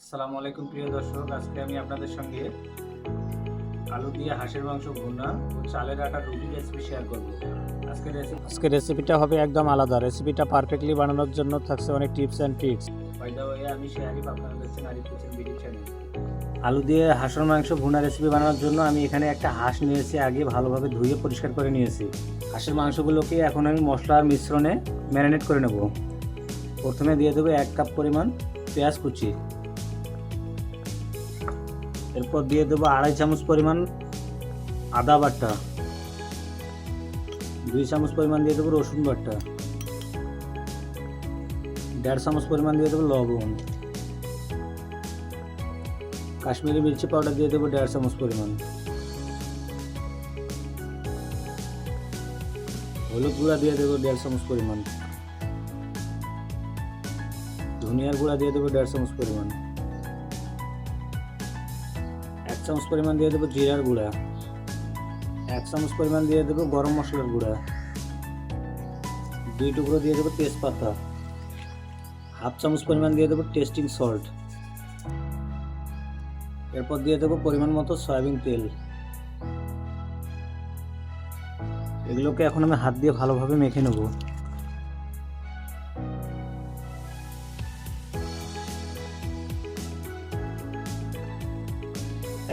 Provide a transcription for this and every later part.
আসসালামু আলাইকুম প্রিয় দর্শক, আজকে আমি আপনাদের সঙ্গে আলু দিয়ে হাঁসের মাংস ভুনা ও চালের আটার রুটি রেসিপি শেয়ার করব। আজকের রেসিপিটা হবে একদম আলাদা। রেসিপিটা পারফেক্টলি বানানোর জন্য থাকছে অনেক tips and tricks. By the way, আমি শেয়ারিফ, আপনারা দেখছেন আরিফ কিচেন বিডি চ্যানেল। আলু দিয়ে হাঁসের মাংস ভুনা রেসিপি বানানোর জন্য আমি এখানে একটা হাঁস নিয়েছি, আগে ভালোভাবে ধুয়ে পরিষ্কার করে নিয়েছি। হাঁসের মাংসগুলোকে এখন আমি মশলার মিশ্রণে ম্যারিনেট করে নেব। প্রথমে দিয়ে দেবো 1 কাপ পরিমাণ পেঁয়াজ কুচি, এরপর দিয়ে দেবো 2.5 চামচ পরিমাণ আদা বাটা, 2 চামচ পরিমাণ দিয়ে দেবো রসুন বাটা, 1.5 চামচ পরিমাণ দিয়ে দেবো লবণ, কাশ্মীরি মির্চি পাউডার দিয়ে দেবো 1.5 চামচ পরিমাণ, হলুদ গুঁড়া দিয়ে দেবো 1.5 চামচ পরিমাণ, ধনিয়ার গুঁড়া দিয়ে দেবো 1.5 চামচ পরিমাণ, 1 চামচ পরিমাণ দিয়ে দেবো জিরার গুঁড়া, 1 চামচ পরিমাণ দিয়ে দেবো গরম মশলার গুঁড়া, 2 টুকরো দিয়ে দেবো তেজপাতা, 1/2 চামচ পরিমাণ দিয়ে দেবো টেস্টিং সল্ট, এরপর দিয়ে দেবো পরিমাণ মতো সয়াবিন তেল। এগুলোকে এখন আমি হাত দিয়ে ভালোভাবে মেখে নেব।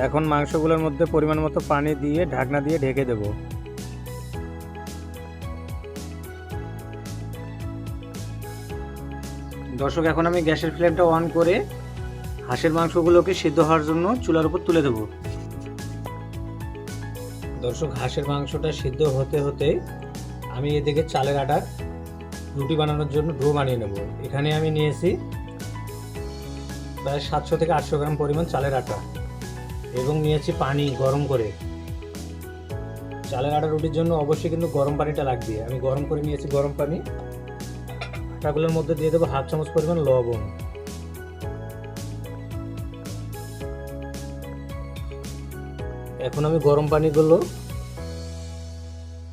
এখন মাংসগুলোর মধ্যে পরিমাণ মতো পানি দিয়ে ঢাকনা দিয়ে ঢেকে দেব। দর্শক, এখন আমি গ্যাসের ফ্লেমটা অন করে হাঁসের মাংসগুলোকে সিদ্ধ হওয়ার জন্য চুলার উপর তুলে দেব। দর্শক, হাঁসের মাংসটা সিদ্ধ হতে হতে আমি এদিকে চালের আটার রুটি বানানোর জন্য ডো বানিয়ে নেব। এখানে আমি নিয়েছি প্রায় 700 থেকে 800 গ্রাম পরিমাণ চালের আটা এবং নিয়েছি পানি গরম করে। চালের আটা রুটির জন্য অবশ্যই কিন্তু গরম পানিটা লাগবে। আমি গরম করে নিয়েছি গরম পানি। আটাগুলোর মধ্যে দিয়ে দেবো 1/2 চামচ পরিমাণ লবণ, এখন আমি গরম পানিগুলো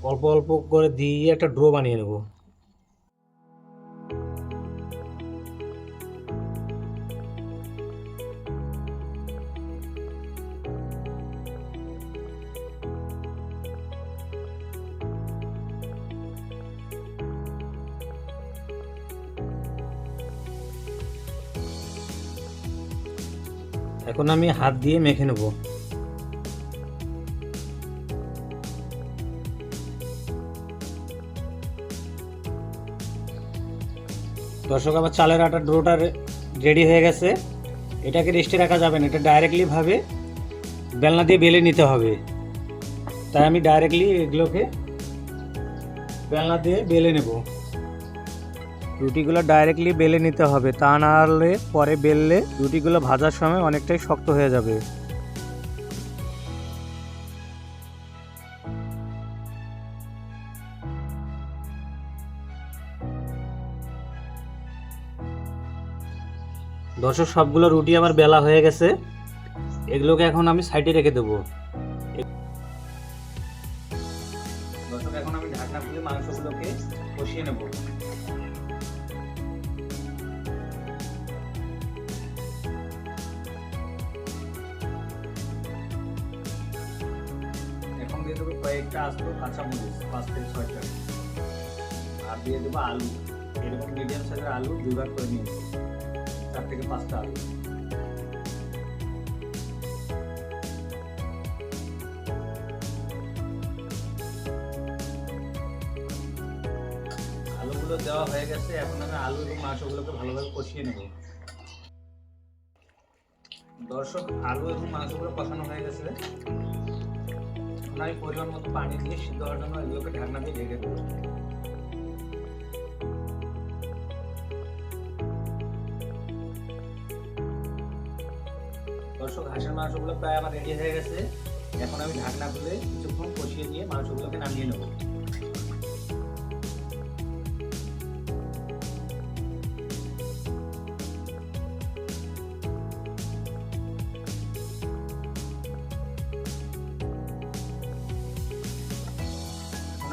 অল্প অল্প করে দিয়ে একটা ডো বানিয়ে নেব। এখন আমি হাত দিয়ে মেখে নেব। দর্শক, আবার চালের আটার ডোটা রেডি হয়ে গেছে। এটাকে রেস্টে রাখা যাবে না, এটা ডাইরেক্টলি ভাবে বেলনা দিয়ে বেলে নিতে হবে। তাই আমি ডাইরেক্টলি এগুলোকে বেলনা দিয়ে বেলে নেব। রুটিগুলো ডাইরেক্টলি বেলে নিতে হবে, তা না হলে পরে বেললে রুটিগুলো ভাজার সময় অনেকটাই শক্ত হয়ে যাবে। দর্শক, সবগুলো রুটি আমার বেলা হয়ে গেছে। এগুলোকে এখন আমি সাইডে রেখে দেবো। দর্শক, এখন আমি ঢাকনা খুলে মাংসগুলোকে কষিয়ে নেব। এখন দিয়ে দেবো কয়েকটা আস্ত কাঁচামরিচ, 5 থেকে 6টা, আর দিয়ে দেবো আলু। এরকম মিডিয়াম সাইজের আলু 2 ভাগ করে নিয়েছি, 4 থেকে 5টা আলু। আলুগুলো দেওয়া হয়ে গেছে, এখন আমি আলু এবং মাংসগুলোকে ভালোভাবে কষিয়ে নেব। দর্শক, আলু এবং মাংসগুলো কষানো হয়ে গেছে। আমি পরিমাণ মতো পানি দিয়ে সিদ্ধ হওয়ার জন্য এগুলোকে ঢাকনা দিয়ে ঢেকে দেবো। দর্শক, হাঁসের মাংসগুলো প্রায় আমার রেডি হয়ে গেছে। এখন আমি ঢাকনা খুলে কিছুক্ষণ কষিয়ে নিয়ে মাংসগুলোকে নামিয়ে নেব।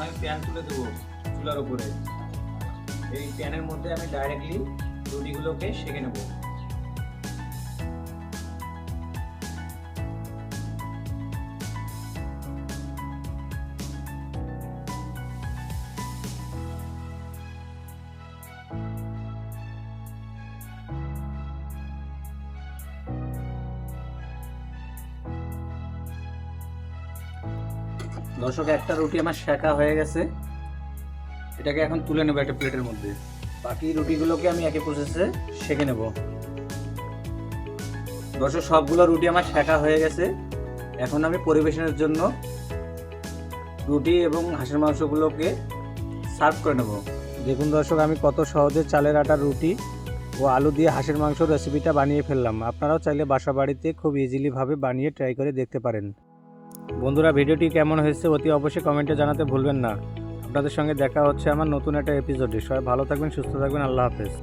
আমি প্যান তুলে দেবো চুলার উপরে। এই প্যানের মধ্যে আমি ডাইরেক্টলি রুটিগুলোকে সেঁকে নেব। দর্শক, একটা রুটি আমার সেঁকা হয়ে গেছে, এটাকে এখন তুলে নেব একটা প্লেটের মধ্যে। বাকি রুটিগুলোকে আমি একই প্রসেসে সেঁকে নেব। দর্শক, সবগুলো রুটি আমার সেঁকা হয়ে গেছে, এখন আমি পরিবেশনের জন্য রুটি এবং হাঁসের মাংসগুলোকে সার্ভ করে নেব। দেখুন দর্শক, আমি কত সহজে চালের আটার রুটি ও আলু দিয়ে হাঁসের মাংস রেসিপিটা বানিয়ে ফেললাম। আপনারাও চাইলে বাসা বাড়িতে খুব ইজিলিভাবে বানিয়ে ট্রাই করে দেখতে পারেন। বন্ধুরা, ভিডিওটি কেমন হয়েছে অতি অবশ্যই কমেন্টে জানাতে ভুলবেন না। আপনাদের সঙ্গে দেখা হচ্ছে আমার নতুন একটা এপিসোডে। সবাই ভালো থাকবেন, সুস্থ থাকবেন। আল্লাহ হাফেজ।